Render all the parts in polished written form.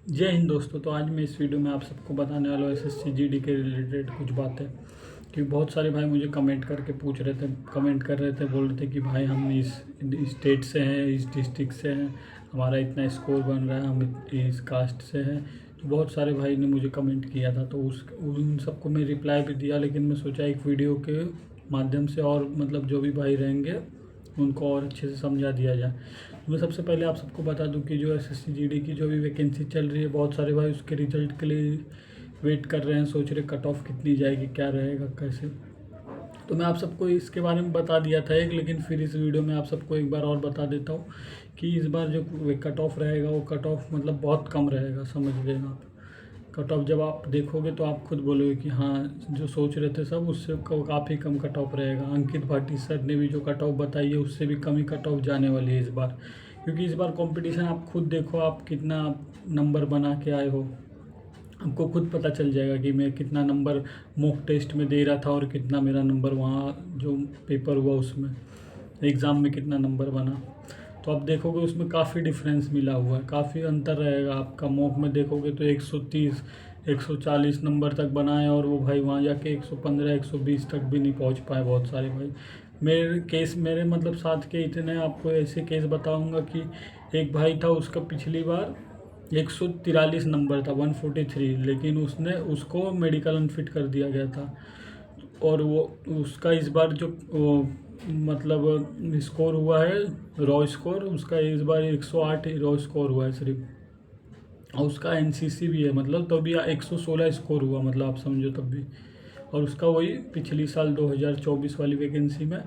जय हिंद दोस्तों। तो आज मैं इस वीडियो में आप सबको बताने वाला हूँ एसएससी जीडी के रिलेटेड कुछ बातें। क्योंकि बहुत सारे भाई मुझे कमेंट करके पूछ रहे थे, कमेंट कर रहे थे, बोल रहे थे कि भाई हम इस स्टेट से हैं, इस डिस्ट्रिक्ट से हैं, हमारा इतना स्कोर बन रहा है, हम इस कास्ट से हैं। तो बहुत सारे भाई ने मुझे कमेंट किया था, तो उन सबको मैं रिप्लाई भी दिया। लेकिन मैं सोचा एक वीडियो के माध्यम से और मतलब जो भी भाई रहेंगे उनको और अच्छे से समझा दिया जाए। मैं सबसे पहले आप सबको बता दूं कि जो एसएससी जीडी की जो भी वैकेंसी चल रही है, बहुत सारे भाई उसके रिजल्ट के लिए वेट कर रहे हैं, सोच रहे कट ऑफ कितनी जाएगी, क्या रहेगा, कैसे। तो मैं आप सबको इसके बारे में बता दिया था लेकिन फिर इस वीडियो में आप सबको एक बार और बता देता हूँ कि इस बार जो कट ऑफ रहेगा वो कट ऑफ मतलब बहुत कम रहेगा, समझ लेना आप। कट ऑफ जब आप देखोगे तो आप खुद बोलोगे कि हाँ, जो सोच रहे थे सब उससे काफ़ी कम कट ऑफ रहेगा। अंकित भाटी सर ने भी जो कट ऑफ बताई है उससे भी कम ही कट ऑफ जाने वाली है इस बार। क्योंकि इस बार कंपटीशन आप खुद देखो, आप कितना नंबर बना के आए हो, आपको खुद पता चल जाएगा कि मैं कितना नंबर मॉक टेस्ट में दे रहा था और कितना मेरा नंबर वहाँ जो पेपर हुआ उसमें एग्ज़ाम में कितना नंबर बना। तो आप देखोगे उसमें काफ़ी डिफरेंस मिला हुआ है, काफ़ी अंतर रहेगा। आपका मॉक में देखोगे तो 130 140 नंबर तक बनाए और वो भाई वहाँ जाके 115 120 तक भी नहीं पहुँच पाए बहुत सारे भाई। मेरे मतलब साथ के इतने आपको ऐसे केस बताऊंगा कि एक भाई था, उसका पिछली बार 143 नंबर था, 143, लेकिन उसको मेडिकल अनफिट कर दिया गया था। और वो उसका इस बार जो मतलब स्कोर हुआ है, रॉ स्कोर उसका इस बार 108 रॉ स्कोर हुआ है सिर्फ। और उसका एनसीसी भी है, मतलब तभी 116 स्कोर हुआ, मतलब आप समझो तब भी। और उसका वही पिछली साल 2024 वाली वैकेंसी में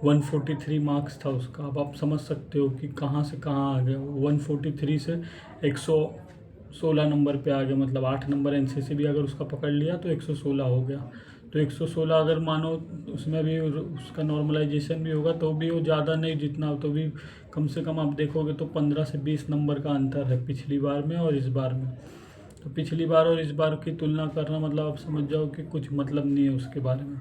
143 मार्क्स था उसका। अब आप समझ सकते हो कि कहाँ से कहाँ आ गया, 143 से 116 नंबर पे आ गया। मतलब 8 नंबर एनसीसी भी अगर उसका पकड़ लिया तो 116 हो गया। तो 116 अगर मानो उसमें भी उसका नॉर्मलाइजेशन भी होगा तो भी वो ज़्यादा नहीं, जितना तो भी कम से कम आप देखोगे तो 15 से 20 नंबर का अंतर है पिछली बार में और इस बार में। तो पिछली बार और इस बार की तुलना करना मतलब आप समझ जाओ कि कुछ मतलब नहीं है उसके बारे में।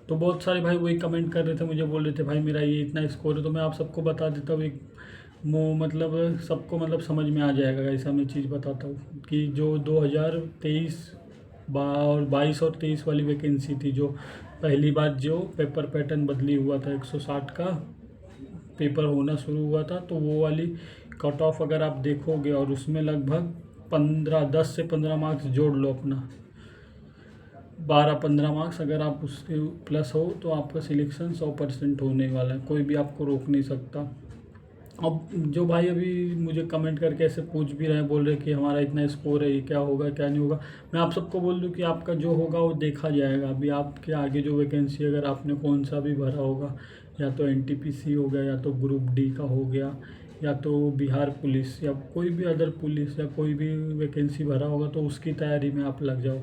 तो बहुत सारे भाई वही कमेंट कर रहे थे, मुझे बोल रहे थे भाई मेरा ये इतना स्कोर है। तो मैं आप सबको बता देता हूँ एक मतलब सबको मतलब समझ में आ जाएगा, ऐसा मैं चीज़ बताता हूँ कि जो 2023 और 22 और 23 वाली वैकेंसी थी, जो पहली बार जो पेपर पैटर्न बदली हुआ था, 160 का पेपर होना शुरू हुआ था, तो वो वाली कट ऑफ अगर आप देखोगे और उसमें लगभग 10 से 15 मार्क्स जोड़ लो अपना, 12-15 मार्क्स अगर आप उसके प्लस हो तो आपका सिलेक्शन 100% होने वाला है, कोई भी आपको रोक नहीं सकता। अब जो भाई अभी मुझे कमेंट करके ऐसे पूछ भी रहे हैं, बोल रहे कि हमारा इतना स्कोर है, ये क्या होगा क्या नहीं होगा, मैं आप सबको बोल दूं कि आपका जो होगा वो देखा जाएगा। अभी आपके आगे जो वैकेंसी अगर आपने कौन सा भी भरा होगा, या तो एनटीपीसी हो गया, या तो ग्रुप डी का हो गया, या तो बिहार पुलिस, या कोई भी अदर पुलिस, या कोई भी वैकेंसी भरा होगा, तो उसकी तैयारी में आप लग जाओ।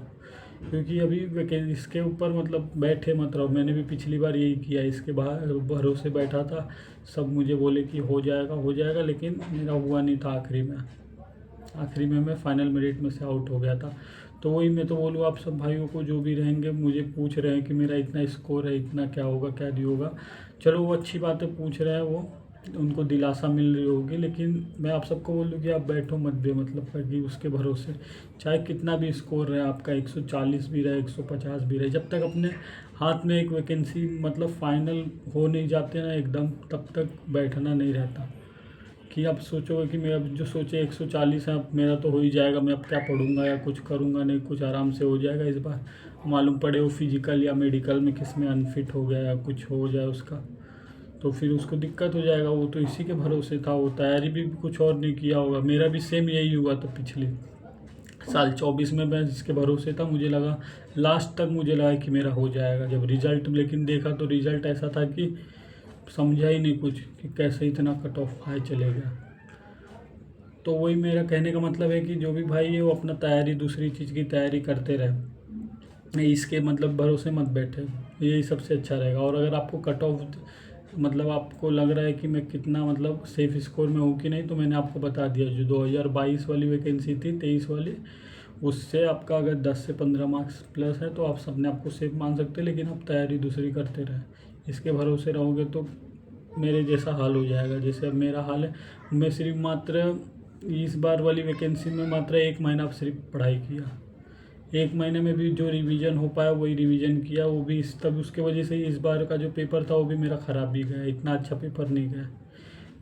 क्योंकि अभी वैकेंसी इसके ऊपर मतलब बैठे मत रहो। मैंने भी पिछली बार यही किया, इसके भरोसे बैठा था, सब मुझे बोले कि हो जाएगा हो जाएगा, लेकिन मेरा हुआ नहीं था। आखिरी में मैं फाइनल मेरिट में से आउट हो गया था। तो वही मैं तो बोलूँ आप सब भाइयों को, जो भी रहेंगे मुझे पूछ रहे हैं कि मेरा इतना स्कोर है, इतना क्या होगा क्या नहीं होगा, चलो वो अच्छी बात है, पूछ रहे हैं वो, उनको दिलासा मिल रही होगी। लेकिन मैं आप सबको बोल दूँ कि आप बैठो मत मतलब कि उसके भरोसे चाहे कितना भी स्कोर रहे आपका, 140 भी रहे, 150 भी रहे, जब तक अपने हाथ में एक वैकेंसी मतलब फाइनल हो नहीं जाते ना एकदम, तब तक बैठना नहीं रहता। कि आप सोचोगे कि मैं अब जो सोचे 140 है, अब मेरा तो हो ही जाएगा, मैं अब क्या पढ़ूंगा या कुछ करूंगा नहीं, कुछ आराम से हो जाएगा इस बार। मालूम पड़े वो फिजिकल या मेडिकल में किस में अनफिट हो गया या कुछ हो जाए उसका, तो फिर उसको दिक्कत हो जाएगा। वो तो इसी के भरोसे था, वो तैयारी भी कुछ और नहीं किया होगा। मेरा भी सेम यही हुआ था पिछले साल 24 में, मैं जिसके भरोसे था, मुझे लगा लास्ट तक मुझे लगा कि मेरा हो जाएगा। जब रिजल्ट लेकिन देखा तो रिजल्ट ऐसा था कि समझा ही नहीं कुछ कि कैसे इतना कट ऑफ हाई चलेगा। तो वही मेरा कहने का मतलब है कि जो भी भाई है वो अपना तैयारी, दूसरी चीज़ की तैयारी करते रहे, नहीं इसके मतलब भरोसे मत बैठे, यही सबसे अच्छा रहेगा। और अगर आपको कट ऑफ मतलब आपको लग रहा है कि मैं कितना मतलब सेफ स्कोर में हूँ कि नहीं, तो मैंने आपको बता दिया, जो 2022 वाली वैकेंसी थी, 23 वाली, उससे आपका अगर 10 से 15 मार्क्स प्लस है तो आप सबने आपको सेफ मान सकते हैं। लेकिन आप तैयारी दूसरी करते रहें, इसके भरोसे रहोगे तो मेरे जैसा हाल हो जाएगा, जैसे अब मेरा हाल है। मैं सिर्फ मात्र इस बार वाली वैकेंसी में मात्र 1 महीना सिर्फ पढ़ाई किया। 1 महीने में भी जो रिवीजन हो पाया वही रिवीजन किया, वो भी तब उसके वजह से इस बार का जो पेपर था वो भी मेरा ख़राब भी गया, इतना अच्छा पेपर नहीं गया।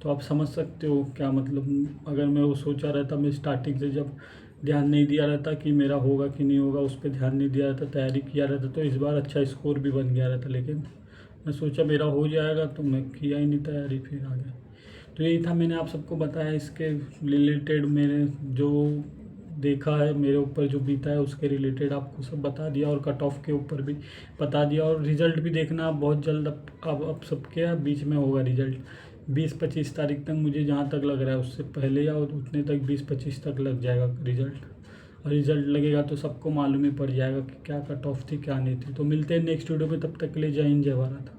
तो आप समझ सकते हो क्या मतलब, अगर मैं वो सोचा रहता, मैं स्टार्टिंग से जब ध्यान नहीं दिया रहता कि मेरा होगा कि नहीं होगा, उस पर ध्यान नहीं दिया रहता, तैयारी किया रहता, तो इस बार अच्छा स्कोर भी बन गया रहता। लेकिन मैं सोचा मेरा हो जाएगा, तो मैं किया ही नहीं तैयारी, फिर आगे। तो यही था, मैंने आप सबको बताया इसके रिलेटेड, मैंने जो देखा है, मेरे ऊपर जो बीता है उसके रिलेटेड आपको सब बता दिया, और कट ऑफ के ऊपर भी बता दिया। और रिज़ल्ट भी देखना आप बहुत जल्द, अब सबके बीच में होगा रिज़ल्ट। 20-25 तारीख तक मुझे जहाँ तक लग रहा है, उससे पहले या उतने तक 20-25 तक लग जाएगा रिज़ल्ट। और रिज़ल्ट लगेगा तो सबको मालूम ही पड़ जाएगा कि क्या कट ऑफ थी क्या नहीं थी। तो मिलते हैं नेक्स्ट वीडियो में, तब तक के लिए जय हिंद जय भारत।